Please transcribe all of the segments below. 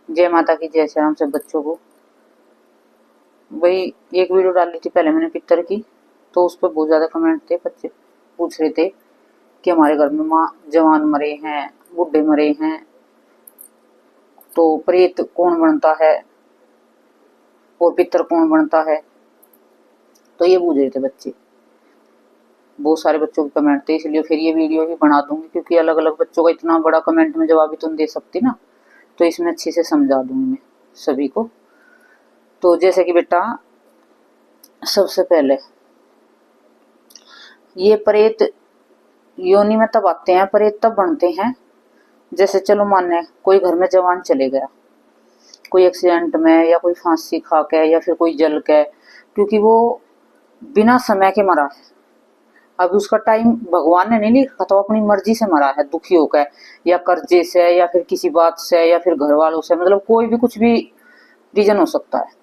जय माता की, जय श्री राम से बच्चों को। भाई एक वीडियो डाली थी पहले मैंने पितर की, तो उस पर बहुत ज़्यादा कमेंट थे। बच्चे पूछ रहे थे कि हमारे घर में माँ जवान मरे हैं, बूढ़े मरे हैं, तो प्रेत कौन बनता है और पितर कौन बनता है। तो ये पूछ रहे थे बच्चे, बहुत सारे बच्चों के कमेंट थे, इसलिए फिर ये वीडियो भी बना दूंगी, क्योंकि अलग अलग बच्चों का इतना बड़ा कमेंट में जवाब भी तुम दे सकती ना, तो इसमें अच्छे से समझा दूंगी मैं सभी को। तो जैसे कि बेटा, सबसे पहले ये प्रेत योनि में तब आते हैं, प्रेत तब बनते हैं, जैसे चलो माने कोई घर में जवान चले गया, कोई एक्सीडेंट में या कोई फांसी खा के या फिर कोई जल के, क्योंकि वो बिना समय के मरा है। अब उसका टाइम भगवान ने नहीं लिखा था, वो अपनी मर्जी से मरा है, दुखी होकर या कर्जे से या फिर किसी बात से या फिर घर वालों से, मतलब कोई भी कुछ भी रीजन हो सकता है।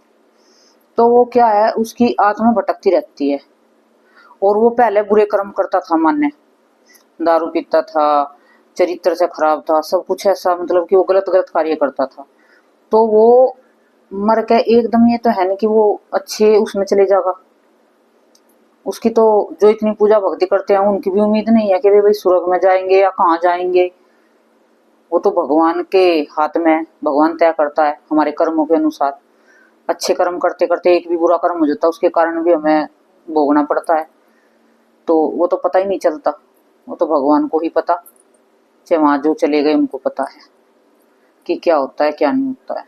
तो वो क्या है, उसकी आत्मा भटकती रहती है, और वो पहले बुरे कर्म करता था, मान्य दारू पीता था, चरित्र से खराब था, सब कुछ ऐसा, मतलब कि वो गलत गलत कार्य करता था। तो वो मर के एकदम ये तो है नहीं कि वो अच्छे उसमें चले जाएगा। उसकी तो जो इतनी पूजा भक्ति करते हैं उनकी भी उम्मीद नहीं है कि वे भाई स्वर्ग में जाएंगे या कहाँ जाएंगे। वो तो भगवान के हाथ में, भगवान तय करता है हमारे कर्मों के अनुसार। अच्छे कर्म करते करते एक भी बुरा कर्म हो जाता है, उसके कारण भी हमें भोगना पड़ता है। तो वो तो पता ही नहीं चलता, वो तो भगवान को ही पता, चाहे वहां जो चले गए उनको पता है कि क्या होता है क्या नहीं होता है।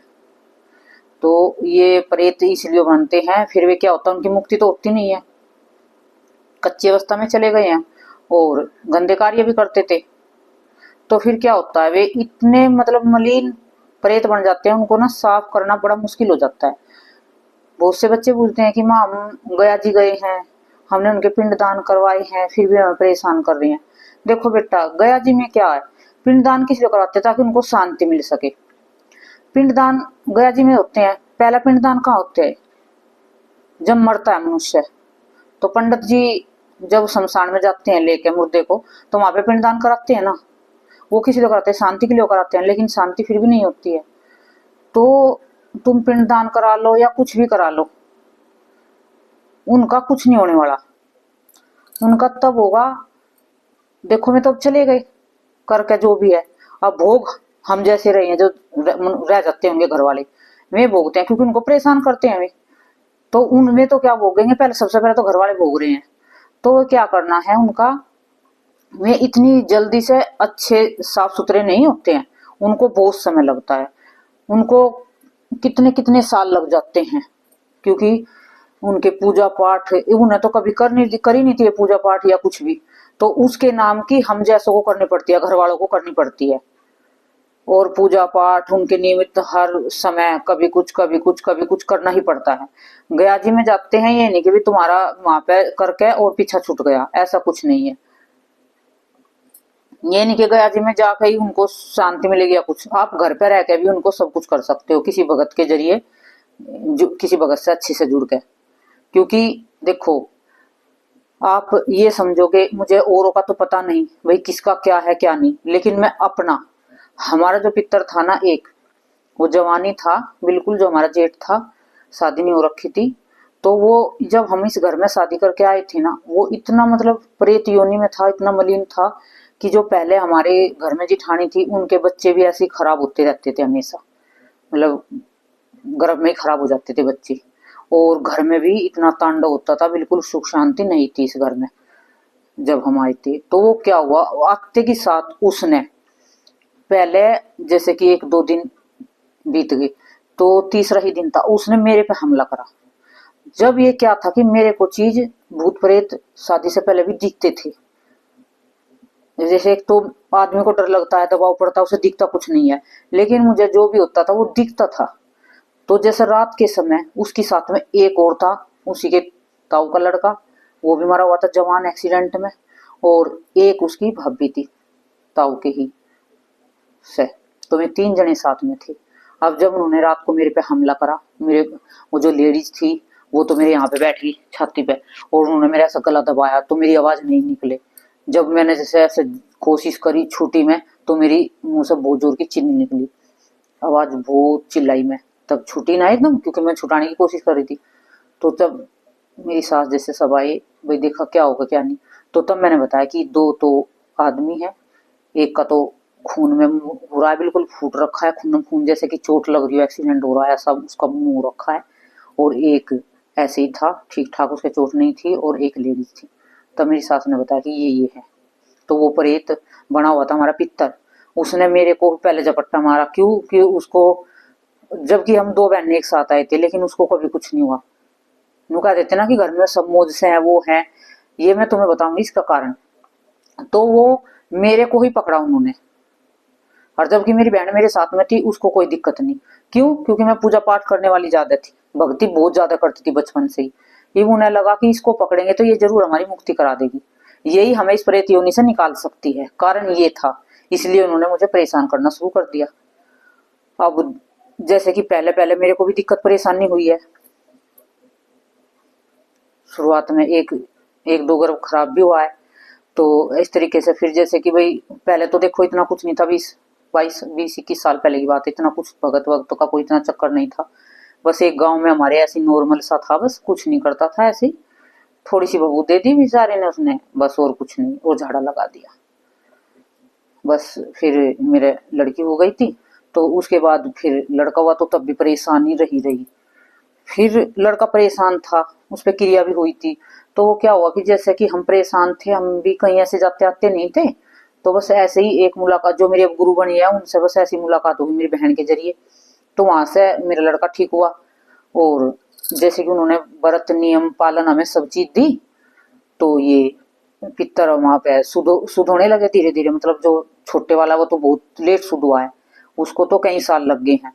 तो ये प्रेत इसलिए बनते हैं, फिर वे क्या होता है, उनकी मुक्ति तो होती नहीं है, कच्ची अवस्था में चले गए हैं और गंदे कार्य भी करते थे। तो फिर क्या होता है, वे इतने मतलब मलिन प्रेत बन जाते हैं, उनको ना साफ करना बड़ा मुश्किल हो जाता है। बहुत से बच्चे पूछते हैं कि माँ हम गया जी गए हैं, हमने उनके पिंड दान करवाए हैं, फिर भी हमें परेशान कर रहे हैं। देखो बेटा, गया जी में क्या है, पिंड दान किस लिए कराते हैं, ताकि उनको शांति मिल सके। पिंडदान गया जी में होते हैं। पहला पिंडदान कहाँ होते हैं, जब मरता है मनुष्य, तो पंडित जी जब शमशान में जाते हैं लेके मुर्दे को, तो वहां पे पिंडदान कराते हैं ना। वो किस लिए कराते हैं, शांति के लिए कराते हैं, लेकिन शांति फिर भी नहीं होती है। तो तुम पिंडदान करा लो या कुछ भी करा लो, उनका कुछ नहीं होने वाला। उनका तब होगा, देखो मैं तो अब चले गए करके जो भी है, अब भोग हम जैसे रहे हैं जो रह जाते होंगे घर वाले, वे भोगते हैं, क्योंकि उनको परेशान करते हैं वे। तो उनमें तो क्या भोगेंगे, पहले सबसे पहले तो घर वाले भोग रहे हैं। तो क्या करना है उनका, वे इतनी जल्दी से अच्छे साफ सुथरे नहीं होते हैं, उनको बहुत समय लगता है, उनको कितने कितने साल लग जाते हैं, क्योंकि उनके पूजा पाठ उन्हें तो कभी कर ही नहीं थी पूजा पाठ या कुछ भी। तो उसके नाम की हम जैसों को करनी पड़ती है, घर वालों को करनी पड़ती है। और पूजा पाठ उनके नियमित हर समय कभी कुछ कभी कुछ कभी कुछ करना ही पड़ता है। गया जी में जाते हैं, ये नहीं कि भी तुम्हारा वहां पे करके और पीछा छूट गया, ऐसा कुछ नहीं है। ये नहीं कि गया जी में जाकर ही उनको शांति मिलेगी या कुछ, आप घर पे रह के भी उनको सब कुछ कर सकते हो किसी भगत के जरिए, जो किसी भगत से अच्छे से जुड़ के। क्योंकि देखो, आप ये समझोगे मुझे औरों का तो पता नहीं भाई किसका क्या है क्या नहीं, लेकिन मैं अपना, हमारा जो पितर था ना एक, वो जवानी था बिल्कुल, जो हमारा जेठ था, शादी नहीं हो रखी थी। तो वो जब हम इस घर में शादी करके आए थे ना, वो इतना मतलब प्रेत योनि में था, इतना मलिन था कि जो पहले हमारे घर में जिठानी थी उनके बच्चे भी ऐसे खराब होते रहते थे हमेशा, मतलब गर्भ में ही खराब हो जाते थे बच्चे। और घर में भी इतना तांडव होता था, बिल्कुल सुख शांति नहीं थी इस घर में। जब हम आए थे तो वो क्या हुआ, आते के साथ उसने पहले, जैसे कि एक दो दिन बीत गए, तो तीसरा ही दिन था, उसने मेरे पे हमला करा। जब ये क्या था कि मेरे को चीज भूत प्रेत शादी से पहले भी दिखते थे। जैसे एक तो आदमी को डर लगता है, दबाव पड़ता है, उसे दिखता कुछ नहीं है, लेकिन मुझे जो भी होता था वो दिखता था। तो जैसे रात के समय उसकी साथ में एक और था, उसी के ताऊ का लड़का, वो भी मरा हुआ था जवान एक्सीडेंट में, और एक उसकी भाभी थी ताऊ के ही से। तो वे तीन जने साथ में थे। अब जब उन्होंने रात को मेरे पे हमला करा, मेरे वो जो लेडीज थी वो तो मेरे यहाँ पे बैठी छाती पे, और उन्होंने मेरा ऐसा गला दबाया तो मेरी आवाज नहीं निकले। जब मैंने जैसे ऐसे कोशिश करी छुट्टी में, तो मेरी मुंह से बहुत जोर की चीनी निकली। आवाज बहुत चिल्लाई मैं, तब छुटी ना एकदम, क्योंकि मैं छुटाने की कोशिश कर रही थी। तो तब मेरी सास जैसे सब आई, भाई देखा क्या होगा क्या नहीं। तो तब मैंने बताया कि दो तो आदमी है, एक का तो खून में हो रहा है, बिल्कुल फूट रखा है, खून खून जैसे कि चोट लग रही हो, एक्सीडेंट हो रहा है, सब उसका मुंह हो रखा है। और एक ऐसे ही था, ठीक ठाक, उसके चोट नहीं थी, और एक लेडीज थी। तब मेरी सास ने बताया कि ये है। तो वो प्रेत बना हुआ था हमारा पित्तर। उसने मेरे को पहले झपट्टा मारा, क्यों कि उसको, जबकि हम दो बहनें एक साथ आए थे, लेकिन उसको कभी कुछ नहीं हुआ। नु कह देते ना कि घर में सब मौज से है, वो है। ये मैं तुम्हें बताऊंगी इसका कारण। तो वो मेरे को ही पकड़ा उन्होंने, और जबकि मेरी बहन मेरे साथ में थी, उसको कोई दिक्कत नहीं। क्यों? क्योंकि मैं पूजा पाठ करने वाली ज्यादा थी, भक्ति बहुत ज्यादा करती थी बचपन से ही। ये उन्हें लगा कि इसको पकड़ेंगे तो ये जरूर हमारी मुक्ति करा देगी, यही हमें इस प्रेत योनि से निकाल सकती है, कारण ये था। इसलिए उन्होंने मुझे परेशान करना शुरू कर दिया। अब जैसे कि पहले पहले मेरे को भी दिक्कत परेशानी हुई है। शुरुआत में एक एक दो गर्भ खराब भी हुआ है। तो इस तरीके से फिर जैसे कि भाई पहले तो देखो इतना कुछ नहीं था, 20-21 साल पहले की बात है, इतना कुछ भगत वगत का कोई इतना चक्कर नहीं था। बस एक गांव में हमारे ऐसी नॉर्मल सा था, बस कुछ नहीं करता था, ऐसे ही थोड़ी सी बहू दे दी बेचारे ने उसने, बस और कुछ नहीं, और झाड़ा लगा दिया बस। फिर मेरे लड़की हो गई थी, तो उसके बाद फिर लड़का हुआ, तो तब भी परेशानी रही। फिर लड़का परेशान था, उस पर क्रिया भी हुई थी। तो वो क्या हुआ कि जैसे कि हम परेशान थे, हम भी कहीं ऐसे जाते आते नहीं थे, तो बस ऐसे ही एक मुलाकात, जो मेरी अब गुरु बनी है उनसे बस ऐसी मुलाकात हुई मेरी बहन के जरिए। तो वहां से मेरा लड़का ठीक हुआ। और जैसे कि उन्होंने व्रत नियम पालन हमें सब चीज दी, तो ये पितर वहां पे शुद्ध होने लगे धीरे धीरे। मतलब जो छोटे वाला वो तो बहुत लेट शुद्ध हुआ है, उसको तो कई साल लग गए हैं।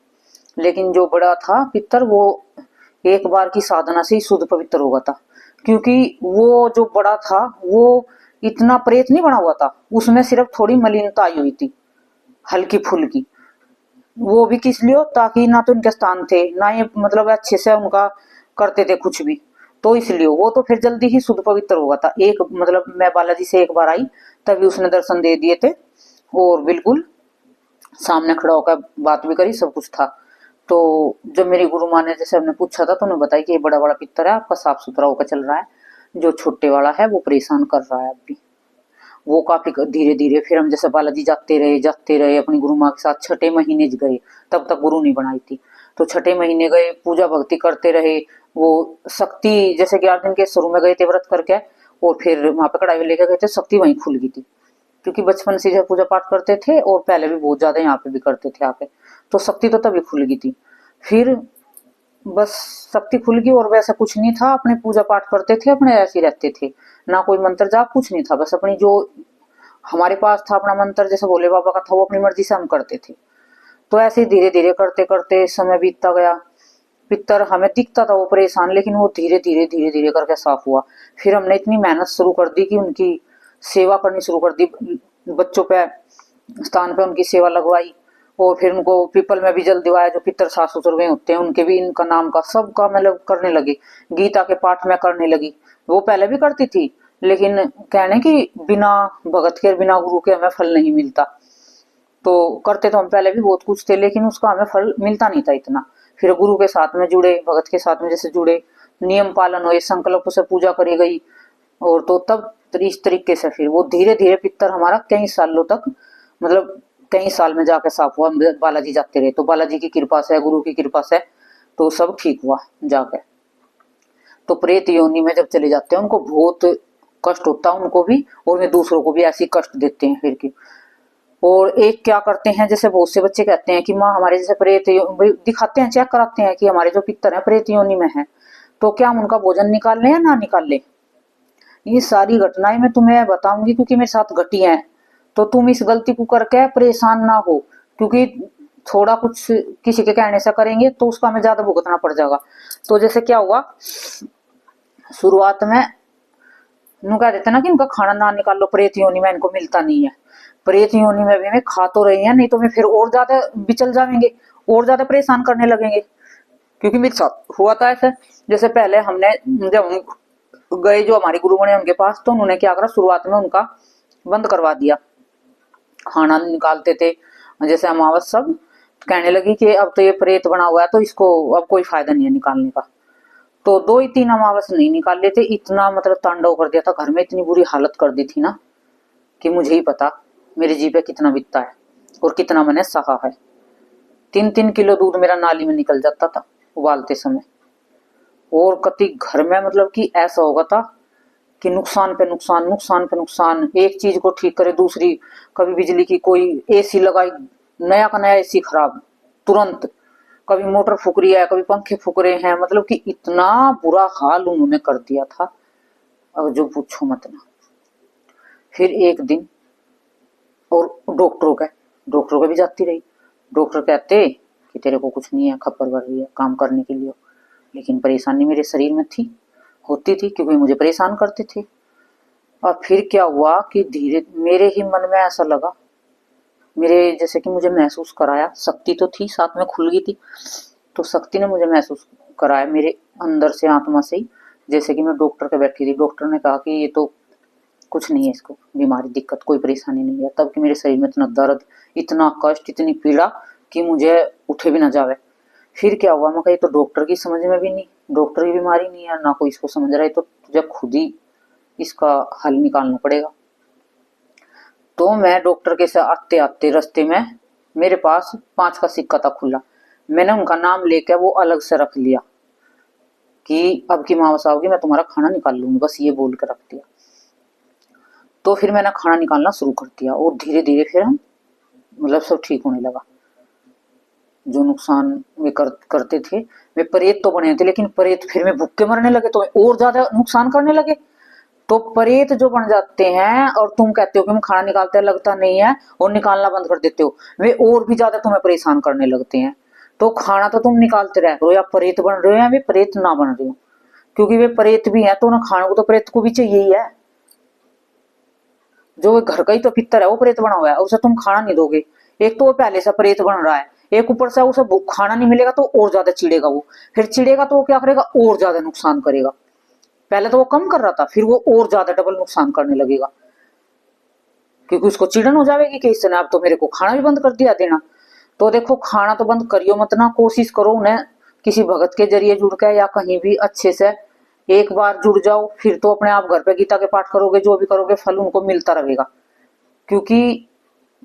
लेकिन जो बड़ा था पितर, वो एक बार की साधना से ही शुद्ध पवित्र हो गया था। क्योंकि वो जो बड़ा था वो इतना प्रेत नहीं बना हुआ था, उसमें सिर्फ थोड़ी मलिनता आई हुई थी, हल्की फुल्की। वो भी किस लिए? ताकि ना तो इनके स्थान थे, ना ये मतलब अच्छे से उनका करते थे कुछ भी, तो इसलिए वो तो फिर जल्दी ही शुद्ध पवित्र होगा था। एक मतलब मैं बालाजी से एक बार आई, तभी उसने दर्शन दे दिए थे, और बिल्कुल सामने खड़ा होकर बात भी करी, सब कुछ था। तो जब मेरी गुरु माँ ने जैसे हमने पूछा था, तो उन्होंने बताया कि ये बड़ा बड़ा पित्तर है आपका, साफ सुथरा होकर चल रहा है, जो छोटे वाला है वो परेशान कर रहा है अभी। वो काफी धीरे धीरे फिर हम जैसे बालाजी जाते रहे अपनी गुरु माँ के साथ। छठे महीने गए, तब तक गुरु नहीं बनाई थी। तो छठे महीने गए, पूजा भक्ति करते रहे। वो शक्ति जैसे 11 दिन के शुरू में गए थे व्रत करके, और फिर वहां पे कढ़ाई लेके गए थे, शक्ति वहीं खुल गई थी। क्योंकि बचपन से जब पूजा पाठ करते थे, और पहले भी बहुत ज्यादा यहाँ पे भी करते थे आके, तो शक्ति तो तभी खुल गई थी। फिर बस शक्ति खुल गई, और वैसा कुछ नहीं था, अपने पूजा पाठ करते थे, अपने ऐसे ही रहते थे, ना कोई मंत्र जाप कुछ नहीं था। बस अपनी जो हमारे पास था अपना मंत्र, जैसे भोले बाबा का था, वो अपनी मर्जी से हम करते थे। तो ऐसे ही धीरे धीरे करते करते समय बीतता गया। पितर हमें दिखता था वो परेशान, लेकिन वो धीरे धीरे करके साफ हुआ। फिर हमने इतनी मेहनत शुरू कर दी कि उनकी सेवा करनी शुरू कर दी, बच्चों पे स्थान पे उनकी सेवा लगवाई। और फिर उनको पीपल में भी जल दिवाया, जो पितर सास ससुर गए होते हैं उनके भी, इनका नाम का सबका मतलब करने लगी। गीता के पाठ में करने लगी, वो पहले भी करती थी, लेकिन कहने की बिना भगत के बिना गुरु के हमें फल नहीं मिलता। तो करते तो हम पहले भी बहुत कुछ थे, लेकिन उसका हमें फल मिलता नहीं था इतना। फिर गुरु के साथ में जुड़े, भगत के साथ में जैसे जुड़े, नियम पालन हुए, संकल्प से पूजा करी गई, और तो तब इस तरीके से फिर वो धीरे धीरे पितर हमारा कई सालों तक, मतलब कई साल में जाके साफ हुआ। हम बालाजी जाते रहे, तो बालाजी की कृपा से, गुरु की कृपा से तो सब ठीक हुआ जाके। तो प्रेत योनि में जब चले जाते हैं उनको बहुत कष्ट होता है उनको भी, और वे दूसरों को भी ऐसी कष्ट देते हैं फिर की। और एक क्या करते हैं, जैसे बहुत से बच्चे कहते हैं कि माँ हमारे जैसे दिखाते हैं, चेक कराते हैं कि हमारे जो पितर है प्रेत योनि में है, तो क्या हम उनका भोजन निकाल लें या ना निकाल लें। ये सारी घटनाएं मैं तुम्हें बताऊंगी क्योंकि मेरे साथ घटी हैं। तो तुम इस गलती को करके परेशान ना हो, क्योंकि थोड़ा कुछ किसी के कहने से करेंगे तो उसका हमें ज्यादा भुगतना पड़ जाएगा। तो जैसे क्या हुआ, शुरुआत में नु कह देते ना कि इनका खाना ना निकाल लो, प्रेत योनि में इनको मिलता नहीं है। प्रेत योनि में भी मैं खा तो रही है, नहीं तो मैं फिर और ज्यादा बिचल जाएंगे, और ज्यादा परेशान करने लगेंगे। क्योंकि मेरे साथ हुआ था ऐसा। जैसे पहले हमने जब हम गए जो हमारे गुरु बने उनके पास, तो उन्होंने क्या करा, शुरुआत में उनका बंद करवा दिया, खाना निकालते थे जैसे अमावस सब। कहने लगी कि अब तो ये प्रेत बना हुआ है तो इसको अब कोई फायदा नहीं है निकालने का। तो 2 ही 3 अमावस नहीं निकाल लेते, इतना मतलब तांडव कर दिया था घर में, इतनी बुरी हालत कर दी थी ना कि मुझे ही पता मेरे जी पे कितना बीतता है और कितना मैंने सहा है। 3-3 किलो दूध मेरा नाली में निकल जाता था उबालते समय। और कति घर में मतलब कि ऐसा होगा था कि नुकसान पे नुकसान, नुकसान पे नुकसान, एक चीज को ठीक करे दूसरी, कभी बिजली की कोई एसी लगाई, नया का नया एसी खराब तुरंत, कभी मोटर फूक रही है, कभी पंखे फूक रहे हैं, मतलब कि इतना बुरा हाल उन्होंने कर दिया था अब जो पूछो मत ना। फिर एक दिन और डॉक्टरों के भी जाती रही। डॉक्टर कहते कि तेरे को कुछ नहीं है, खप्पर भर रही है काम करने के लिए, लेकिन परेशानी मेरे शरीर में थी, होती थी, क्योंकि मुझे परेशान करते थे। और फिर क्या हुआ कि धीरे मेरे ही मन में ऐसा लगा, मेरे जैसे कि मुझे महसूस कराया, शक्ति तो थी साथ में खुल गई थी, तो शक्ति ने मुझे महसूस कराया मेरे अंदर से, आत्मा से ही, जैसे कि मैं डॉक्टर के बैठी थी। डॉक्टर ने कहा कि ये तो कुछ नहीं है, इसको बीमारी दिक्कत कोई परेशानी नहीं है। तब कि मेरे शरीर में इतना दर्द, इतना कष्ट, इतनी पीड़ा कि मुझे उठे भी ना जावे। फिर क्या हुआ, मैं कही तो डॉक्टर की समझ में भी नहीं, डॉक्टर की बीमारी नहीं है ना कोई इसको समझ रहा है, तो तुझे खुद ही इसका हल निकालना पड़ेगा। तो मैं डॉक्टर के साथ आते आते रास्ते में मेरे पास 5 का सिक्का था खुला, मैंने उनका नाम लेकर वो अलग से रख लिया कि अब की अमावस आओगी मैं तुम्हारा खाना निकाल लूंगी, बस ये बोल कर रख दिया। तो फिर मैंने खाना निकालना शुरू कर दिया और धीरे धीरे फिर हम मतलब सब ठीक होने लगा। जो नुकसान वे करते थे, वे प्रेत तो बने थे, लेकिन प्रेत फिर में भूखे मरने लगे तो और ज्यादा नुकसान करने लगे। तो प्रेत जो बन जाते हैं और तुम कहते हो कि हम खाना निकालते हैं, लगता नहीं है, और निकालना बंद कर देते हो, वे और भी ज्यादा तुम्हें परेशान करने लगते हैं। तो खाना तो तुम निकालते रह करो, या प्रेत बन रहे हो या वे प्रेत ना बन रहे हो, क्योंकि वे प्रेत भी है तो ना खाने को तो प्रेत को भी चाहिए ही है। जो घर का ही तो पितर है वो प्रेत बना हुआ है, उसे तुम खाना नहीं दोगे, एक तो वो पहले से प्रेत बन रहा है, एक ऊपर से उसे खाना नहीं मिलेगा तो और ज्यादा चिड़ेगा वो, फिर चिड़ेगा तो वो क्या करेगा, और ज्यादा नुकसान करेगा। पहले तो वो कम कर रहा था, फिर वो और ज्यादा डबल नुकसान करने लगेगा, क्योंकि उसको चिड़न हो जाएगी कि इसने अब तो मेरे को खाना भी बंद कर दिया देना। तो देखो खाना तो बंद करियो मत ना, कोशिश करो उन्हें किसी भगत के जरिए जुड़ के या कहीं भी अच्छे से एक बार जुड़ जाओ, फिर तो अपने आप घर पे गीता के पाठ करोगे, जो भी करोगे फल उनको मिलता रहेगा। क्योंकि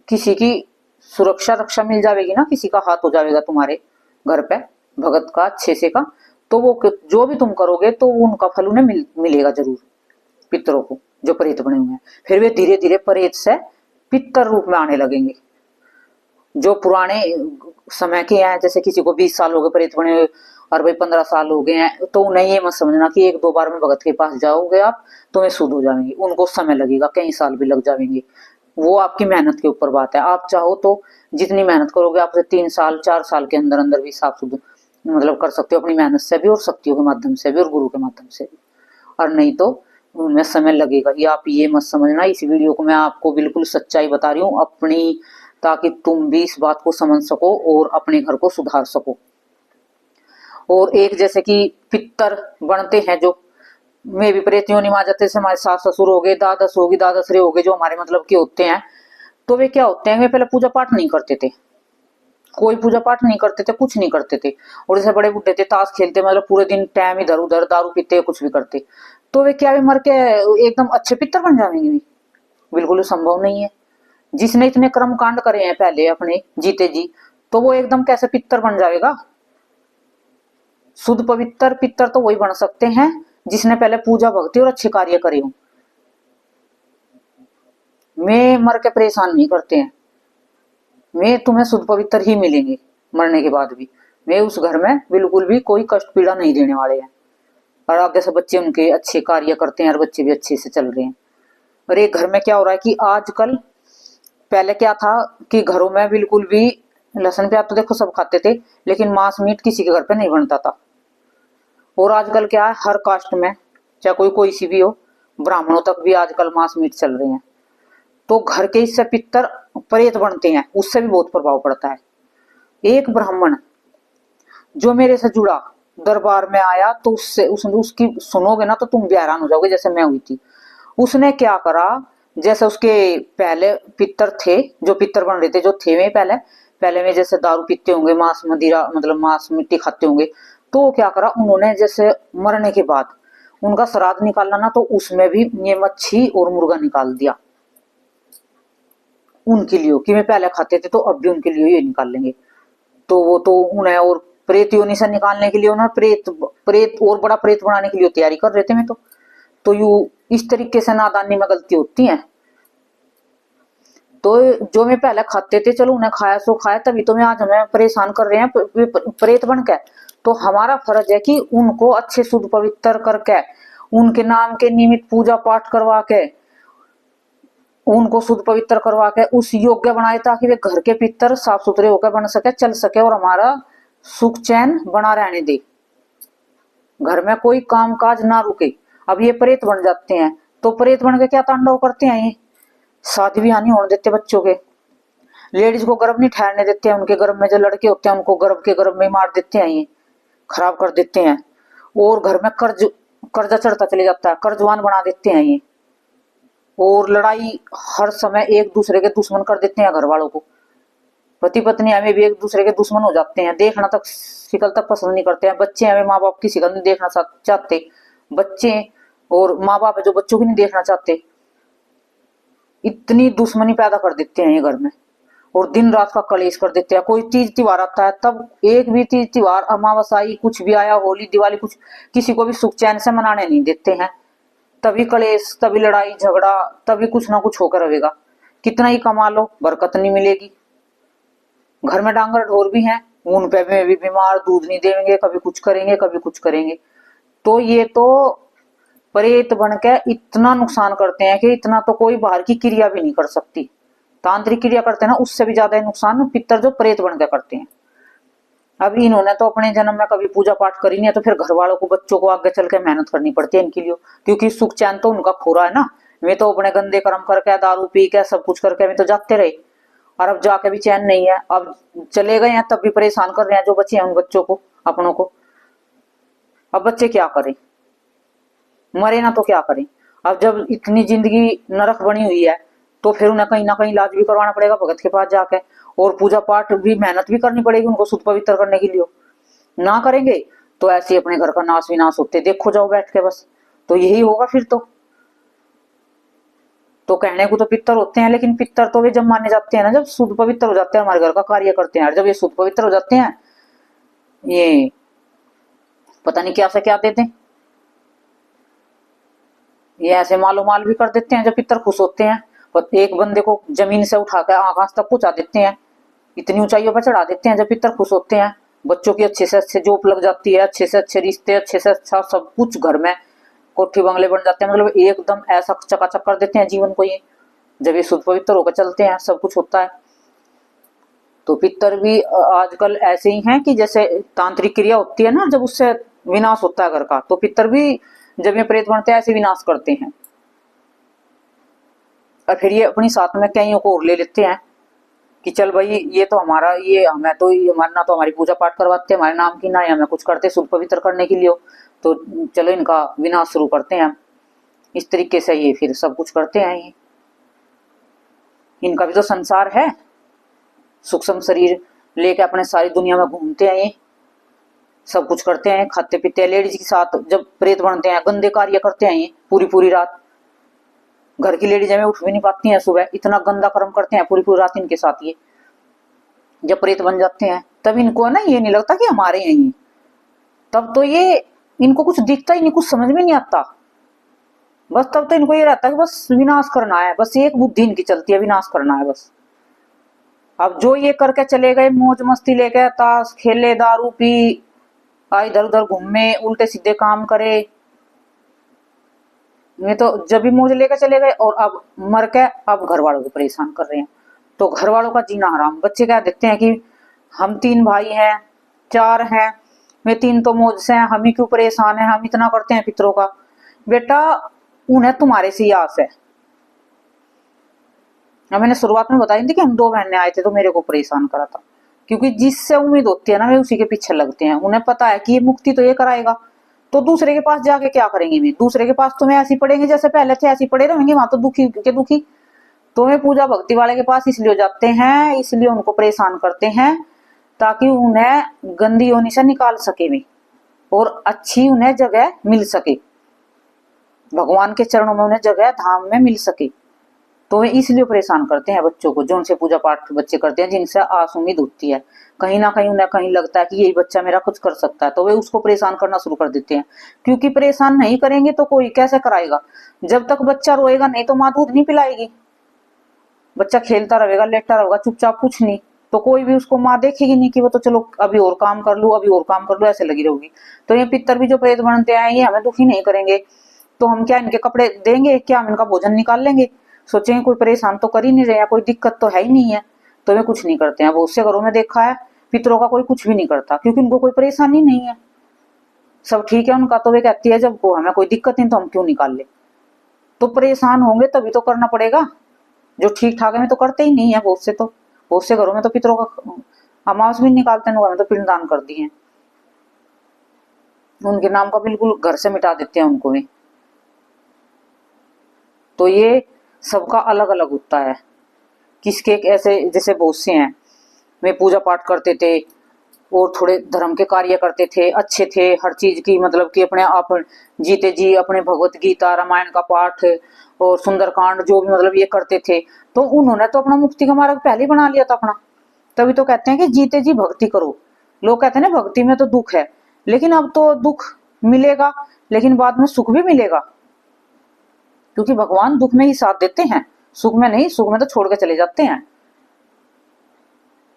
किसी की सुरक्षा रक्षा मिल जाएगी ना, किसी का हाथ हो जाएगा तुम्हारे घर पे भगत का अच्छे से का, तो वो जो भी तुम करोगे तो उनका फल उन्हें मिलेगा जरूर, पितरों को जो प्रेत बने हुए हैं। फिर वे धीरे धीरे प्रेत से पितर रूप में आने लगेंगे। जो पुराने समय के हैं, जैसे किसी को 20 साल हो गए प्रेत बने हुए और भाई 15 साल हो गए हैं, तो उन्हें ये मत समझना कि 1-2 बार में भगत के पास जाओगे आप तो वे शुद्ध हो जाएंगे, उनको समय लगेगा, कई साल भी लग जाएंगे। वो आपकी मेहनत के ऊपर बात है, आप चाहो तो जितनी मेहनत करोगे आपसे 3 साल 4 साल के अंदर अंदर भी साफ शुद्ध मतलब कर सकते हो, अपनी मेहनत से भी और शक्तियों के माध्यम से भी और गुरु के माध्यम से भी। और नहीं तो उनमें समय लगेगा ही, आप ये मत समझना। इस वीडियो को मैं आपको बिल्कुल सच्चाई बता रही हूँ अपनी, ताकि तुम भी इस बात को समझ सको और अपने घर को सुधार सको। और एक जैसे कि पितर बनते हैं जो में विपरीत योनि में आ जाते हैं, हमारे सास ससुर हो गए, दादस होगी, दादसरे हो गए, जो हमारे मतलब के होते हैं, तो वे क्या होते हैं, वे पहले पूजा पाठ नहीं करते थे, कोई पूजा पाठ नहीं करते थे, कुछ नहीं करते थे, और जैसे बड़े बुढ़े थे ताश खेलते, मतलब पूरे दिन टाइम इधर उधर दारू पीते, कुछ भी करते, तो वे क्या भी मर के एकदम अच्छे पितर बन जाएंगे? बिल्कुल संभव नहीं है। जिसने इतने कर्म कांड करे हैं पहले अपने जीते जी, तो वो एकदम कैसे पितर बन जाएगा? शुद्ध पवित्र पितर तो वही बन सकते हैं जिसने पहले पूजा भक्ति और अच्छे कार्य करे हों। मैं मर के परेशान नहीं करते हैं, मैं तुम्हें शुद्ध पवित्र ही मिलेंगे मरने के बाद भी, मैं उस घर में बिल्कुल भी कोई कष्ट पीड़ा नहीं देने वाले हैं। और आगे से बच्चे उनके अच्छे कार्य करते हैं और बच्चे भी अच्छे से चल रहे हैं। और एक घर में क्या हो रहा है कि आजकल, पहले क्या था कि घरों में बिल्कुल भी लहसुन प्याज तो देखो सब खाते थे, लेकिन मांस मीट किसी के घर पे नहीं बनता था। और आजकल क्या है, हर कास्ट में चाहे कोई सी भी हो, ब्राह्मणों तक भी आजकल मांस मीट चल रहे हैं। तो घर के इससे पितर प्रेत बनते हैं, उससे भी बहुत प्रभाव पड़ता है। एक ब्राह्मण जो मेरे से जुड़ा दरबार में आया, तो उसकी सुनोगे ना तो तुम भी हैरान हो जाओगे, जैसे मैं हुई थी। उसने क्या करा, जैसे उसके पहले पितर थे, जो पितर बन रहे थे, जो थे वे पहले, पहले में जैसे दारू पीते होंगे, मांस मदिरा मतलब मांस मिट्टी खाते होंगे, तो क्या करा उन्होंने, जैसे मरने के बाद उनका श्राद्ध निकालना ना, तो उसमें भी ये मच्छी और मुर्गा निकाल दिया उनके लिए, कि वे पहले खाते थे तो अब भी उनके लिए ये निकाल लेंगे। तो वो तो उन्हें और प्रेत योनि से निकालने के लिए उन्हें प्रेत प्रेत और बड़ा प्रेत बनाने के लिए तैयारी कर रहे थे। मैं तो यू इस तरीके से नादानी में गलती होती है। तो जो मैं पहले खाते थे, चलो उन्हें खाया सो खाया, तभी तो मैं आज हमें परेशान कर रहे हैं प्रेत बन के। तो हमारा फर्ज है कि उनको अच्छे शुद्ध पवित्र करके, उनके नाम के निमित्त पूजा पाठ करवा के, उनको शुद्ध पवित्र करवा के उस योग्य बनाए, ताकि वे घर के पितर साफ सुथरे होकर बन सके, चल सके और हमारा सुख चैन बना रहने दे, घर में कोई काम काज ना रुके। अब ये प्रेत बन जाते हैं, तो प्रेत बन के क्या तांडव करते हैं, ये शादी भी नहीं होने देते बच्चों के, लेडीज को गर्भ नहीं ठहरने देते हैं, उनके गर्भ में जो लड़के होते हैं उनको गर्भ के गर्भ में मार देते हैं, ये खराब कर देते हैं। और घर में कर्जा चढ़ता चले जाता है, कर्जवान बना देते हैं ये। और लड़ाई हर समय एक दूसरे के दुश्मन कर देते हैं घर वालों को, पति पत्नी हमें भी एक दूसरे के दुश्मन हो जाते हैं, देखना तक शिकल तक पसंद नहीं करते हैं। बच्चे हमें माँ बाप की शिकल नहीं देखना चाहते, बच्चे और माँ बाप है जो बच्चों की नहीं देखना चाहते। इतनी दुश्मनी पैदा कर देते हैं ये घर में, और दिन रात का कलेश कर देते हैं। कोई तीज त्योहार आता है, तब एक भी तीज त्योहार, अमावस्या कुछ भी आया, होली दिवाली कुछ, किसी को भी सुख चैन से मनाने नहीं देते हैं। तभी कलेश, तभी लड़ाई झगड़ा, तभी कुछ ना कुछ होकर रहेगा। कितना ही कमा लो बरकत नहीं मिलेगी। घर में डांगर ढोर भी हैं, उन पे भी बीमार, दूध नहीं देंगे, कभी कुछ करेंगे कभी कुछ करेंगे। तो ये तो प्रेत बन के इतना नुकसान करते हैं कि इतना तो कोई बाहर की क्रिया भी नहीं कर सकती। तांत्रिक क्रिया करते हैं ना, उससे भी ज्यादा नुकसान पितर जो प्रेत बन के करते हैं। अब इन्होंने तो अपने जन्म में कभी पूजा पाठ करी नहीं है, तो फिर घर वालों को, बच्चों को आगे चल के मेहनत करनी पड़ती है इनके लिए, क्योंकि सुख चैन तो उनका खोरा है ना। वे तो अपने गंदे कर्म करके, दारू पी के, सब कुछ करके वे तो जाते रहे, और अब जाके भी चैन नहीं है। अब चले गए हैं तब भी परेशान कर रहे हैं जो बच्चे हैं, उन बच्चों को, अपनों को। अब बच्चे क्या करें, मरे ना तो क्या करें। अब जब इतनी जिंदगी नरक बनी हुई है, तो फिर उन्हें कहीं ना कहीं इलाज भी करवाना पड़ेगा भगत के पास जाके, और पूजा पाठ भी मेहनत भी करनी पड़ेगी उनको शुद्ध पवित्र करने के लिए। ना करेंगे तो ऐसे अपने घर का नाश विनाश होते देखो जाओ बैठ के बस। तो यही होगा फिर तो कहने को तो पितर होते हैं, लेकिन पितर तो वे जब माने जाते हैं ना, जब शुद्ध पवित्र हो जाते हैं, हमारे घर का कार्य करते हैं। और जब ये शुद्ध पवित्र हो जाते हैं, ये पता नहीं क्या से क्या देते हैं, ये ऐसे मालो माल भी कर देते हैं। जब पितर खुश होते हैं, एक बंदे को जमीन से उठाकर आकाश तक पहुंचा देते हैं, इतनी ऊंचाइयों पर चढ़ा देते हैं जब पितर खुश होते हैं। बच्चों की अच्छे से अच्छे जॉब लग जाती है, अच्छे से अच्छे रिश्ते, अच्छे से अच्छा सब कुछ, घर में कोठी बंगले बन जाते हैं, मतलब एकदम ऐसा चकाचक कर देते हैं जीवन को ये, जब ये शुद्ध पवित्र होकर चलते हैं सब कुछ होता है। तो पितर भी आजकल ऐसे ही हैं कि जैसे तांत्रिक क्रिया होती है ना, जब उससे विनाश होता है घर का, तो पितर भी जब ये प्रेत बनते हैं ऐसे विनाश करते हैं। और फिर ये अपनी साथ में कईयों को और ले लेते हैं कि चल भाई ये तो हमारा, ये हमें तो हमारे ना तो हमारी पूजा पाठ करवाते हैं हमारे नाम की, ना ही हमें कुछ करते शुद्ध पवित्र करने के लिए, तो चलो इनका विनाश शुरू करते हैं हम। इस तरीके से ये फिर सब कुछ करते हैं। ये इनका भी तो संसार है, सूक्ष्म शरीर लेके अपने सारी दुनिया में घूमते हैं, ये सब कुछ करते हैं, खाते पीते हैं। लेडीज के साथ जब प्रेत बनते हैं, गंदे कार्य करते हैं ये पूरी पूरी रात। घर की लेडीज में उठ भी नहीं पाती हैं सुबह, इतना गंदा कर्म करते हैं पूरी पूरी रात इनके साथ ये। जब प्रेत बन जाते हैं तब इनको ना ये नहीं लगता कि हमारे हैं ये, तब तो ये इनको कुछ दिखता ही नहीं, कुछ समझ में नहीं आता। बस तब तो इनको ये रहता है कि बस विनाश करना है, बस एक बुद्धि इनकी चलती है, विनाश करना है बस। अब जो ये करके चले गए, मौज मस्ती लेके ताश खेले, दारू पी, इधर उधर घूमे, उल्टे सीधे काम करे, ये तो जब भी मौज लेकर चले गए, और अब मर के अब घर वालों को परेशान कर रहे हैं। तो घर वालों का जीना हराम। बच्चे क्या देखते हैं कि हम 3 भाई हैं, 4 हैं, वे 3 तो मौज से हैं, हम ही क्यों परेशान हैं, हम इतना करते हैं पितरों का। बेटा उन्हें तुम्हारे से ही आस है। मैंने शुरुआत में बताई थी कि हम 2 बहनें आए थे तो मेरे को परेशान करा था, क्योंकि जिससे उम्मीद होती है ना वे उसी के पीछे लगते हैं। उन्हें पता है कि ये मुक्ति तो ये कराएगा, तो दूसरे के पास जाके क्या करेंगे। मैं दूसरे के पास तो मैं ऐसे पड़ेंगे जैसे पहले थे, ऐसे पड़े रहेंगे वहां, तो दुखी के दुखी। तो वे पूजा भक्ति वाले के पास इसलिए जाते हैं, इसलिए उनको परेशान करते हैं ताकि उन्हें गंदी योनि से निकाल सके वे और अच्छी उन्हें जगह मिल सके, भगवान के चरणों में उन्हें जगह धाम में मिल सके। तो वे इसलिए परेशान करते हैं बच्चों को, जो उनसे पूजा पाठ बच्चे करते हैं, जिनसे आस उम्मीद होती है। कहीं ना कहीं उन्हें कहीं लगता है कि यही बच्चा मेरा कुछ कर सकता है, तो वे उसको परेशान करना शुरू कर देते हैं। क्योंकि परेशान नहीं करेंगे तो कोई कैसे कराएगा? जब तक बच्चा रोएगा नहीं तो माँ दूध नहीं पिलाएगी। बच्चा खेलता रहेगा, लेटता रहेगा चुपचाप, कुछ नहीं, तो कोई भी उसको माँ देखेगी नहीं कि वो तो चलो अभी और काम कर लूं, अभी और काम कर लूं, ऐसे लगी रहेगी। तो ये पितर भी जो प्रेत बनते हैं, ये हमें दुखी नहीं करेंगे, तो हम क्या इनके कपड़े देंगे, क्या हम इनका भोजन निकाल लेंगे? सोचेंगे कोई परेशान तो कर ही नहीं रहे, कोई दिक्कत तो है ही नहीं है, तो वे कुछ नहीं करते हैं। बहुत से घरों में देखा है पितरों का कोई कुछ भी नहीं करता, क्योंकि उनको कोई परेशानी नहीं है, सब ठीक है उनका। तो वे कहती है जब को हमें कोई दिक्कत नहीं तो हम क्यों निकाल ले? तो परेशान होंगे तभी तो करना पड़ेगा, जो ठीक ठाक है तो करते ही नहीं है। बहुत से घरों में तो पितरों का अमावस भी निकालते हैं, हमें तो पिंडदान कर दिए, उनके नाम का बिल्कुल घर से मिटा देते हैं उनको भी। तो ये सबका अलग अलग होता है। किसके ऐसे जैसे बहुत से हैं, वे पूजा पाठ करते थे और थोड़े धर्म के कार्य करते थे, अच्छे थे हर चीज की, मतलब कि अपने आप जीते जी अपने भगवत गीता रामायण का पाठ और सुंदरकांड जो भी मतलब ये करते थे, तो उन्होंने तो अपना मुक्ति का मार्ग पहले ही बना लिया था अपना। तभी तो कहते हैं कि जीते जी भक्ति करो। लोग कहते हैं ना भक्ति में तो दुख है, लेकिन अब तो दुख मिलेगा लेकिन बाद में सुख भी मिलेगा, क्योंकि भगवान दुख में ही साथ देते हैं, सुख में नहीं। सुख में तो छोड़ के चले जाते हैं।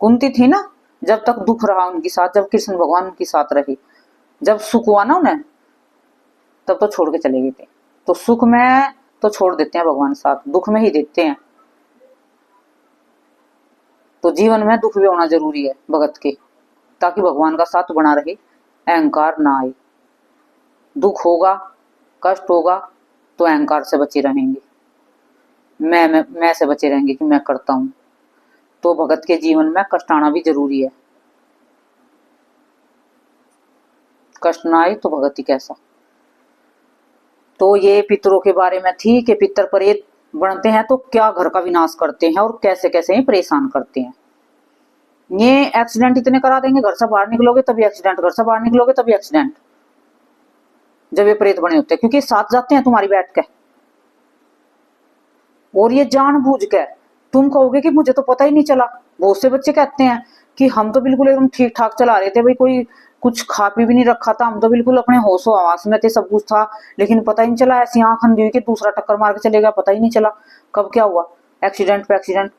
कुंती थी ना, जब तक दुख रहा उनके साथ, जब कृष्ण भगवान उनके साथ रहे, जब सुख हुआ ना उन्हें तब तो छोड़ के चले गए थे। तो सुख में तो छोड़ देते हैं भगवान साथ, दुख में ही देते हैं। तो जीवन में दुख भी होना जरूरी है भगत के, ताकि भगवान का साथ बना रहे, अहंकार ना आए। दुख होगा, कष्ट होगा तो अहंकार से बचे रहेंगे, मैं से बचे रहेंगे कि मैं करता हूं। तो भगत के जीवन में कष्ट आना भी जरूरी है, कष्ट ना आए तो भगत ही कैसा। तो ये पितरों के बारे में थी कि पितर प्रेत बनते हैं तो क्या घर का विनाश करते हैं और कैसे कैसे परेशान करते हैं। ये एक्सीडेंट इतने करा देंगे, घर से बाहर निकलोगे तभी एक्सीडेंट, घर से बाहर निकलोगे तभी एक्सीडेंट, जब ये प्रेत बने होते हैं, क्योंकि साथ जाते हैं तुम्हारी बैठ के। और ये जानबूझ के, तुम कहोगे कि मुझे तो पता ही नहीं चला। बहुत से बच्चे कहते हैं कि हम तो बिल्कुल एकदम ठीक ठाक चला रहे थे भाई, कोई कुछ खा पी भी नहीं रखा था, हम तो बिल्कुल अपने होशो हवास में थे, सब कुछ था, लेकिन पता ही नहीं चला। ऐसी आंख अंधी हुई कि दूसरा टक्कर मार के चलेगा, पता ही नहीं चला कब क्या हुआ। एक्सीडेंट पे एक्सीडेंट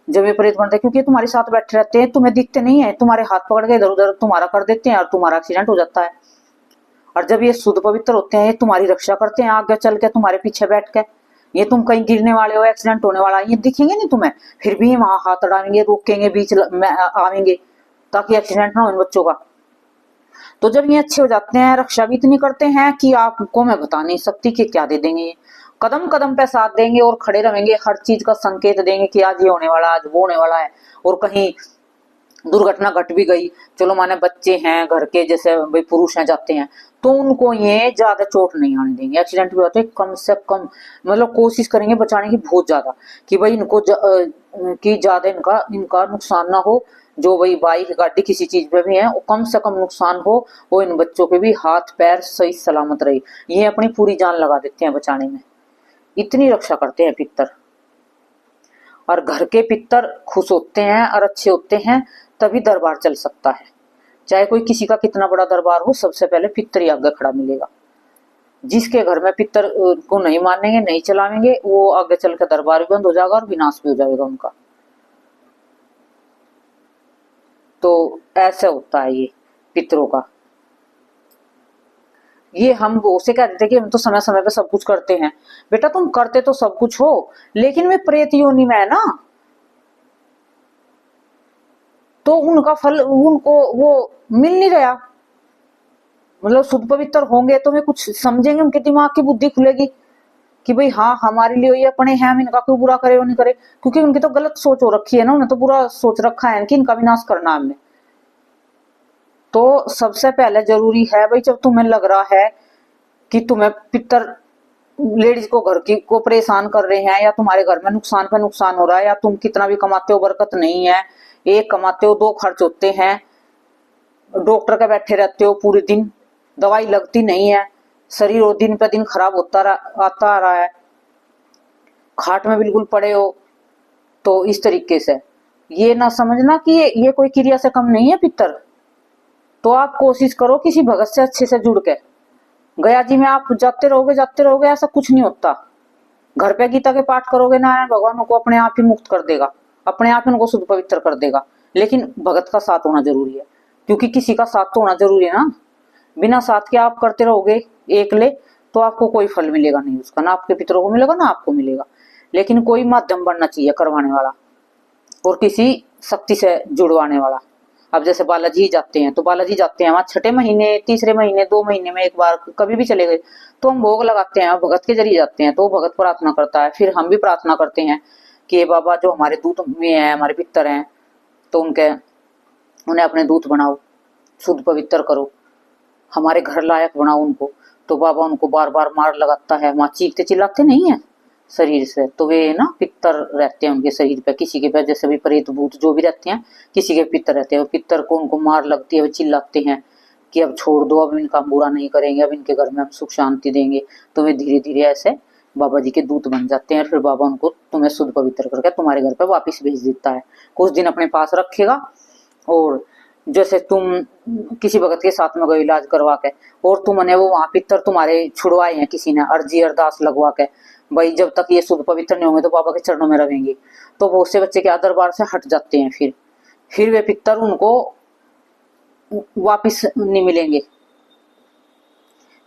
जब ये प्रेत बनते हैं, क्योंकि तुम्हारे साथ बैठे रहते हैं, तुम्हें दिखते नहीं है, तुम्हारे हाथ पकड़ के इधर उधर तुम्हारा कर देते हैं और तुम्हारा एक्सीडेंट हो जाता है। और जब ये शुद्ध पवित्र होते हैं, ये तुम्हारी रक्षा करते हैं आगे चल के, तुम्हारे पीछे बैठ के। ये तुम कहीं गिरने वाले हो, एक्सीडेंट होने वाला, ये दिखेंगे नहीं तुम्हें, फिर भी वहां हाथ अड़ाएंगे, रोकेंगे, बीच में आवेंगे ताकि एक्सीडेंट ना हो इन बच्चों का। तो जब ये अच्छे हो जाते हैं, रक्षा भी इतनी करते हैं कि आपको मैं बता नहीं सकती कि क्या दे देंगे। ये कदम कदम पे साथ देंगे और खड़े रहेंगे, हर चीज का संकेत देंगे कि आज ये होने वाला, आज वो होने वाला है। और कहीं दुर्घटना घट भी गई, चलो माने बच्चे हैं घर के, जैसे भाई पुरुष हैं जाते हैं, तो उनको ये ज्यादा चोट नहीं आने देंगे। एक्सीडेंट भी होते हैं कम से कम, मतलब कोशिश करेंगे बचाने की बहुत ज्यादा, कि भाई इनको कि ज्यादा इनका नुकसान ना हो। जो भाई बाइक गाड़ी किसी चीज पे भी है, वो कम से कम नुकसान हो, वो इन बच्चों के भी हाथ पैर सही सलामत रहे। ये अपनी पूरी जान लगा देते हैं बचाने में, इतनी रक्षा करते हैं पितर। और घर के पितर खुश होते हैं और अच्छे होते हैं तभी दरबार चल सकता है। चाहे कोई किसी का कितना बड़ा दरबार हो, सबसे पहले पितर ही आगे खड़ा मिलेगा। जिसके घर में पितर को नहीं मानेंगे, नहीं चलावेंगे, वो आगे चल के दरबार भी बंद हो जाएगा और विनाश भी हो जाएगा उनका। तो ऐसे होता है ये पितरों का। ये हम उसे कह देते कि हम तो समय समय पे सब कुछ करते हैं। बेटा तुम करते तो सब कुछ हो, लेकिन वे प्रेत योनि में है ना, तो उनका फल उनको वो मिल नहीं रहा। मतलब शुद्ध पवित्र होंगे तो वे कुछ समझेंगे, उनके दिमाग की बुद्धि खुलेगी कि भाई हाँ हमारे लिए ये अपने हैं, हम इनका क्यों बुरा करे वो नहीं करे, क्योंकि उनकी तो गलत सोच हो रखी है ना, उन्हें तो बुरा सोच रखा है कि इनका विनाश करना हमने। तो सबसे पहले जरूरी है भाई, जब तुम्हें लग रहा है कि तुम्हें पितर लेडीज को घर की को परेशान कर रहे हैं, या तुम्हारे घर में नुकसान पे नुकसान हो रहा है, या तुम कितना भी कमाते हो बरकत नहीं है, एक कमाते हो दो खर्च होते हैं, डॉक्टर के बैठे रहते हो पूरे दिन, दवाई लगती नहीं है, शरीर और दिन पे दिन खराब आता आ रहा है, खाट में बिल्कुल पड़े हो। तो इस तरीके से ये ना समझना कि ये कोई क्रिया से कम नहीं है पितर। तो आप कोशिश करो किसी भगत से अच्छे से जुड़ के, गया जी में आप जाते रहोगे ऐसा कुछ नहीं होता। घर पे गीता के पाठ करोगे, नारायण भगवान उनको अपने आप ही मुक्त कर देगा, अपने आप ही उनको शुद्ध पवित्र कर देगा। लेकिन भगत का साथ होना जरूरी है, क्योंकि किसी का साथ तो होना जरूरी है ना। बिना साथ के आप करते रहोगे एकले, तो आपको कोई फल मिलेगा नहीं उसका, ना आपके पितरों को मिलेगा ना आपको मिलेगा। लेकिन कोई माध्यम बनना चाहिए करवाने वाला, और किसी शक्ति से जुड़वाने वाला। अब जैसे बालाजी जाते हैं, तो बालाजी जाते हैं वहां छठे महीने, तीसरे महीने, 2 महीने में एक बार, कभी भी चले गए तो हम भोग लगाते हैं, भगत के जरिए जाते हैं। तो भगत प्रार्थना करता है, फिर हम भी प्रार्थना करते हैं कि ये बाबा जो हमारे दूत में है, हमारे पितर हैं, तो उन्हें अपने दूत बनाओ, शुद्ध पवित्र करो, हमारे घर लायक बनाओ उनको। तो बाबा उनको बार बार मार लगाता है, वहां चीखते चिल्लाते नहीं है शरीर से, तो वे ना पितर रहते हैं उनके शरीर पे, किसी के पे जैसे भी प्रेत भूत जो भी रहते हैं, किसी के पितर रहते हैं, पितर को उनको मार लगती है, वो चिल्लाते हैं कि अब छोड़ दो, अब इनका बुरा नहीं करेंगे, अब इनके घर में हम सुख शांति देंगे। तो वे धीरे धीरे ऐसे बाबा जी के दूत बन जाते हैं। फिर बाबा उनको तुम्हें शुद्ध पवित्र करके तुम्हारे घर पे वापिस भेज देता है, कुछ दिन अपने पास रखेगा। और जैसे तुम किसी भगत के साथ में गए इलाज करवा के, और तुमने वो वहां पितर तुम्हारे छुड़वाए हैं किसी ने अर्जी अरदास लगवा के, भाई जब तक ये शुद्ध पवित्र नहीं होंगे तो बाबा के चरणों में रहेंगे, तो बहुत से बच्चे क्या दरबार से हट जाते हैं। फिर वे पितर उनको वापिस नहीं मिलेंगे,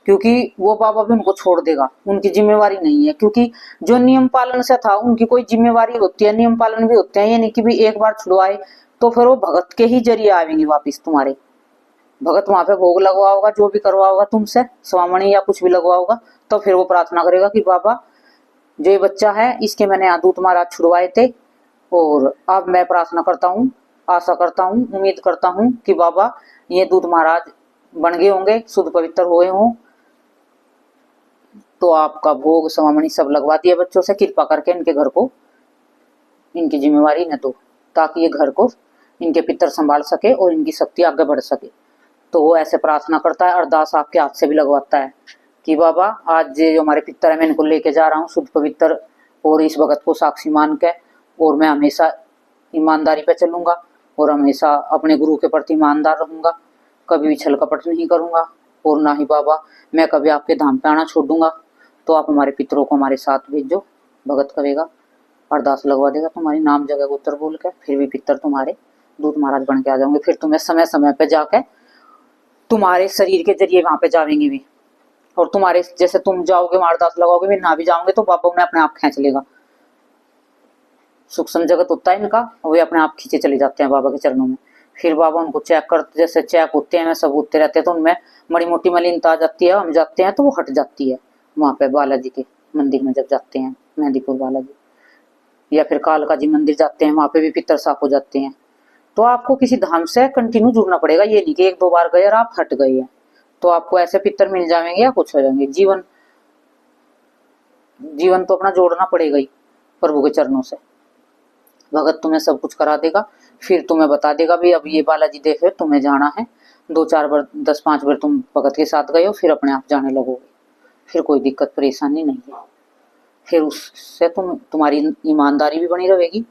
क्योंकि वो बाबा भी उनको छोड़ देगा, उनकी जिम्मेवारी नहीं है। क्योंकि जो नियम पालन से था उनकी कोई जिम्मेवारी होती है, नियम पालन भी होते हैं, ये नहीं कि भी एक बार छुड़वाए तो फिर वो भगत के ही जरिए आएंगे वापिस तुम्हारे। भगत वहां पे भोग लगवा होगा, जो भी करवा होगा तुमसे, स्वामणी या कुछ भी लगवा होगा, तो फिर वो प्रार्थना करेगा कि बाबा जो ये बच्चा है इसके मैंने दूत महाराज छुड़वाए थे, और अब मैं प्रार्थना करता हूँ, आशा करता हूँ, उम्मीद करता हूँ कि बाबा ये दूत महाराज बन गए होंगे, शुद्ध पवित्र हुए हों, तो आपका भोग स्वामणी सब लगवा दिया बच्चों से, कृपा करके इनके घर को इनकी जिम्मेवारी न दो, ताकि ये घर को इनके पितर संभाल सके और इनकी शक्ति आगे बढ़ सके। तो वो ऐसे प्रार्थना करता है, अरदास आपके हाथ से भी लगवाता है कि बाबा आज जो हमारे पितर है मैं इनको लेके जा रहा हूँ शुद्ध पवित्र, और इस भगत को साक्षी मान के, और मैं हमेशा ईमानदारी पे चलूंगा, और हमेशा अपने गुरु के प्रति ईमानदार रहूंगा, कभी भी छल कपट नहीं करूंगा, और ना ही बाबा मैं कभी आपके धाम पे आना छोड़ दूंगा। तो आप हमारे पितरों को हमारे साथ भेजो। भगत करेगा, अरदास लगवा देगा तुम्हारी नाम जगह उत्तर बोल के, फिर भी पितर तुम्हारे दूत महाराज बन के आ जाओगे। फिर तुम्हें समय समय पे जाके तुम्हारे शरीर के जरिए वहां पे जाएंगे भी, और तुम्हारे जैसे तुम जाओगे वहां अरदास लगाओगे भी, ना भी जाओगे तो बाबा उन्हें अपने आप खींच लेगा। सूक्ष्म जगत होता है इनका, वे अपने आप खींचे चले जाते हैं बाबा के चरणों में। फिर बाबा उनको चेक करते, जैसे चेक होते हैं सब होते रहते हैं, तो उनमें बड़ी मोटी मलिनता आ जाती है, हम जाते हैं तो वो हट जाती है। वहां पे बालाजी के मंदिर में जब जाते हैं, मेहंदीपुर बालाजी या फिर कालका जी मंदिर जाते हैं, वहां पे भी पितर साफ हो जाते हैं। तो आपको किसी धाम से कंटिन्यू जुड़ना पड़ेगा, ये नहीं कि 1-2 बार गए और आप हट गए हैं तो आपको ऐसे पितर मिल जाएंगे या कुछ हो जाएंगे। जीवन तो अपना जोड़ना पड़ेगा ही प्रभु के चरणों से। भगत तुम्हें सब कुछ करा देगा, फिर तुम्हें बता देगा भी अब ये बालाजी देख रहे तुम्हें जाना है। 2-4 बार 10-5 बार तुम भगत के साथ गए हो, फिर अपने आप जाने लगोगे, फिर कोई दिक्कत परेशानी नहीं है। फिर उससे तुम्हारी ईमानदारी भी बनी रहेगी,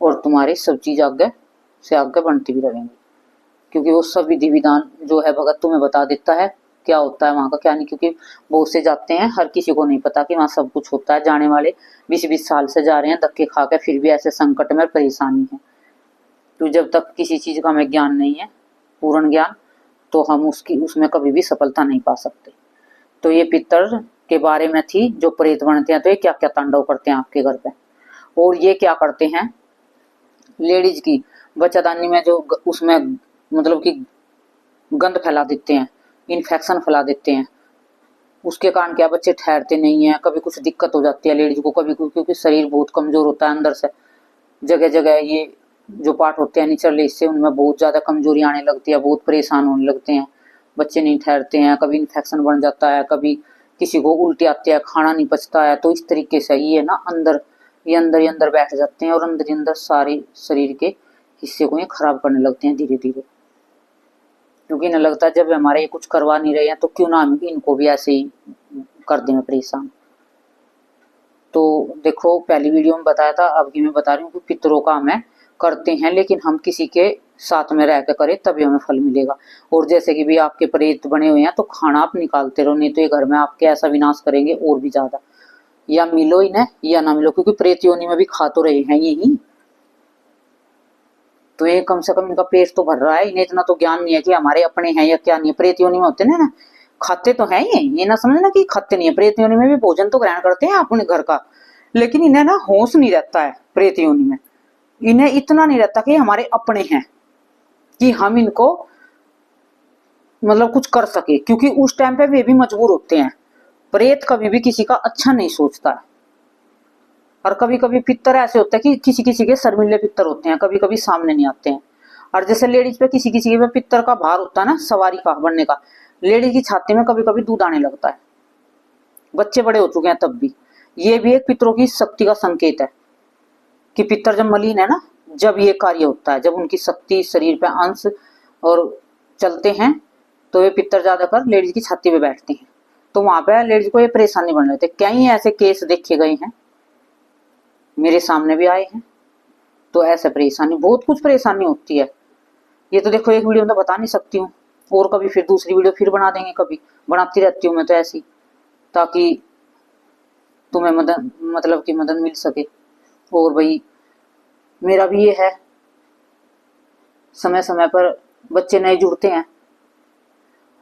और तुम्हारी सब चीज आगे से आगे बढ़ती भी रहेंगी, क्योंकि वो सब विधि विधान जो है भगत तुम्हें बता देता है क्या होता है वहां का क्या नहीं। क्योंकि बहुत से जाते हैं, हर किसी को नहीं पता कि वहां सब कुछ होता है। जाने वाले 20-20 साल से जा रहे हैं धक्के खा के, फिर भी ऐसे संकट में परेशानी है। तो जब तक किसी चीज का हमें ज्ञान नहीं है, पूर्ण ज्ञान, तो हम उसमें कभी भी सफलता नहीं पा सकते। तो ये पितर के बारे में थी, जो प्रेत बनते हैं तो ये क्या क्या तांडव करते हैं आपके घर पे, और ये क्या करते हैं लेडीज की बच्चादानी में, जो उसमें मतलब कि गंद फैला देते हैं, इन्फेक्शन फैला देते हैं। उसके कारण क्या बच्चे ठहरते नहीं है, कभी कुछ दिक्कत हो जाती है लेडीज को, कभी क्योंकि शरीर बहुत कमजोर होता है अंदर से। जगह जगह ये जो पार्ट होते हैं निचले हिस्से, उनमें बहुत ज्यादा कमजोरी आने लगती है, बहुत परेशान होने लगते हैं, बच्चे नहीं ठहरते हैं, कभी इन्फेक्शन बन जाता है, कभी किसी को उल्टी आती है, खाना नहीं पचता है, तो इस तरीके से ये ना अंदर ही अंदर बैठ जाते हैं और अंदर ही अंदर सारे शरीर के हिस्से को ये खराब करने लगते हैं धीरे धीरे। क्योंकि इन्हें लगता है जब हमारे ये कुछ करवा नहीं रहे हैं तो क्यों ना हम इनको भी ऐसे ही कर दें परेशान। तो देखो पहली वीडियो में बताया था, अब की मैं बता रही हूँ कि पितरों का हमें करते हैं, लेकिन हम किसी के साथ में रह कर करें तभी हमें फल मिलेगा। और जैसे कि भी आपके प्रेत बने हुए हैं तो खाना आप निकालते रहो, नहीं तो ये घर में आपके ऐसा विनाश करेंगे और भी ज्यादा। या मिलो इन्हें या ना मिलो, क्योंकि प्रेत योनि में भी खा तो रहे हैं यही, तो ये कम से कम इनका पेट तो भर रहा है। इन्हें इतना तो ज्ञान नहीं है कि हमारे अपने हैं या क्या नहीं है। प्रेत योनि में होते ना, खाते तो है ये ना समझना कि खाते नहीं है। प्रेत योनि में भी भोजन तो ग्रहण करते हैं अपने घर का, लेकिन इन्हें ना होश नहीं रहता है प्रेत योनि में। इन्हें इतना नहीं रहता कि हमारे अपने हैं कि हम इनको मतलब कुछ कर सके, क्योंकि उस टाइम पे वे भी मजबूर होते हैं। प्रेत कभी भी किसी का अच्छा नहीं सोचता है। और कभी कभी पितर ऐसे होते हैं कि किसी किसी के शर्मिले पितर होते हैं, कभी कभी सामने नहीं आते हैं। और जैसे लेडीज पे किसी किसी के पितर का भार होता है ना, सवारी का बनने का, लेडीज की छाती में कभी कभी दूध आने लगता है, बच्चे बड़े हो चुके हैं तब भी। ये भी एक पितरों की शक्ति का संकेत है कि पितर जब मलिन है ना, जब ये कार्य होता है, जब उनकी शक्ति शरीर पे अंश और चलते हैं, तो ये पितर ज्यादातर लेडीज की छाती पे बैठते हैं। तो वहां पे लेडीज को ये परेशानी बन लेते। कई ऐसे केस देखे गए हैं, मेरे सामने भी आए हैं। तो ऐसे परेशानी, बहुत कुछ परेशानी होती है। ये तो देखो एक वीडियो में तो बता नहीं सकती हूँ, और कभी फिर दूसरी वीडियो फिर बना देंगे, कभी बनाती रहती हूँ मैं तो ऐसी, ताकि तुम्हें मदद मतलब कि मदद मिल सके। और भाई मेरा भी ये है, समय समय पर बच्चे नए जुड़ते हैं,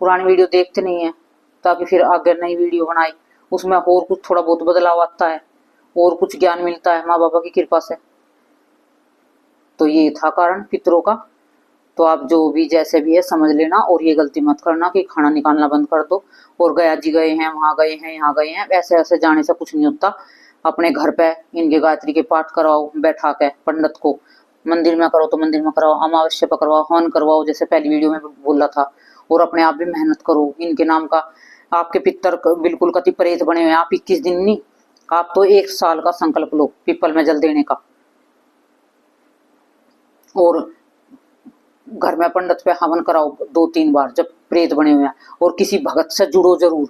पुरानी वीडियो देखते नहीं है, ताकि फिर आगे नई वीडियो बनाए, उसमें और कुछ थोड़ा बहुत बदलाव आता है और कुछ ज्ञान मिलता है माँ बाबा की कृपा से। तो ये था कारण पितरों का। तो आप जो भी जैसे भी है समझ लेना, और ये गलती मत करना कि खाना निकालना बंद कर दो और गया जी गए हैं, वहां गए हैं, यहाँ गए हैं, ऐसे ऐसे जाने से कुछ नहीं होता। अपने घर पे इनके गायत्री के पाठ करवाओ, बैठा के पंडित को, मंदिर में करो तो मंदिर में कराओ, अमावस्या पर करवाओ, हवन करवाओ, जैसे पहली वीडियो में बोला था। और अपने आप भी मेहनत करो इनके नाम का। आपके पितर बिल्कुल कति प्रेत बने हुए हैं, आप 21 दिन नहीं, आप तो 1 साल का संकल्प लो पीपल में जल देने का। और घर में पंडित पे हवन कराओ 2-3 बार जब प्रेत बने हुए हैं, और किसी भगत से जुड़ो जरूर,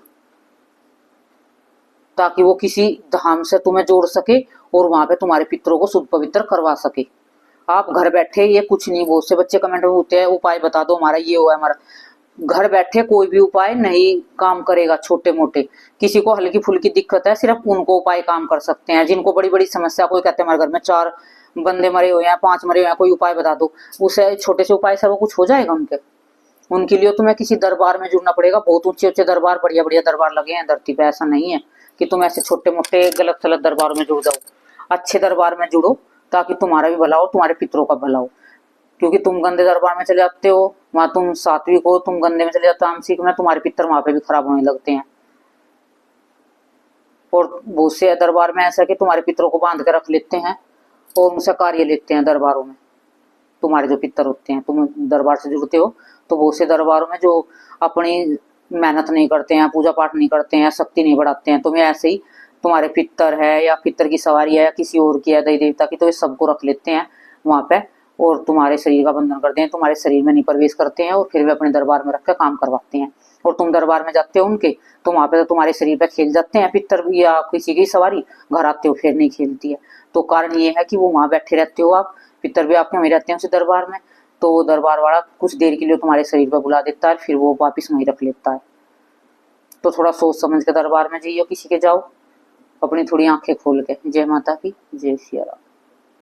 ताकि वो किसी धाम से तुम्हें जोड़ सके और वहां पे तुम्हारे पितरों को शुद्ध पवित्र करवा सके। आप घर बैठे ये कुछ नहीं, बहुत से बच्चे कमेंट में होते हैं उपाय बता दो हमारा ये हुआ, हमारा घर बैठे कोई भी उपाय नहीं काम करेगा। छोटे मोटे किसी को हल्की फुल्की दिक्कत है, सिर्फ उनको उपाय काम कर सकते हैं। जिनको बड़ी बड़ी समस्या, कोई कहते हैं हमारे घर में 4 बंदे मरे हुए हैं, 5 मरे हुए हैं, कोई उपाय बता दो, उसे छोटे से उपाय से वो कुछ हो जाएगा उनके। उनके लिए तुम्हें किसी दरबार में जुड़ना पड़ेगा। बहुत ऊंचे ऊंचे दरबार, बढ़िया बढ़िया दरबार लगे हैं धरती पे। ऐसा नहीं है कि तुम ऐसे छोटे मोटे गलत सलत दरबार में जुड़ जाओ। अच्छे दरबार में जुड़ो ताकि तुम्हारा भी भला हो, तुम्हारे पितरों का भला हो। क्योंकि तुम गंदे दरबार में चले जाते हो, वहां तुम सात्विक हो, तुम गंदे में चले जाते हो तामसिक में, तुम्हारे पितर वहां पे भी खराब होने लगते हैं। और बहुत से दरबार में ऐसा है कि तुम्हारे पितरों को बांध के रख लेते हैं और उनसे कार्य लेते हैं दरबारों में। तुम्हारे जो पितर होते हैं, तुम दरबार से जुड़ते हो, तो बहुत से दरबारों में जो अपनी मेहनत नहीं करते हैं, पूजा पाठ नहीं करते हैं, शक्ति नहीं बढ़ाते हैं, तुम्हें ऐसे ही तुम्हारे पितर है या पितर की सवारी है या किसी और की है देवी देवता की, तो ये सबको रख लेते हैं वहां पे और तुम्हारे शरीर का बंधन करते हैं, तुम्हारे शरीर में नहीं प्रवेश करते हैं और फिर वे अपने दरबार में रखकर काम करवाते हैं। और तुम दरबार में जाते हो उनके, तो वहां पे तो तुम्हारे शरीर पे खेल जाते हैं पितर या किसी की सवारी, घर आते हो फिर नहीं खेलती है। तो कारण ये है कि वो वहां बैठे रहते हो, आप पितर भी आपके वहीं रहते हैं उसी दरबार में, तो वो दरबार वाला कुछ देर के लिए तुम्हारे शरीर पर बुला देता है, फिर वो वापिस वहीं रख लेता है। तो थोड़ा सोच समझ के दरबार में जाइयो, किसी के जाओ, अपनी थोड़ी आंखें खोल के। जय माता की, जय सिया राम।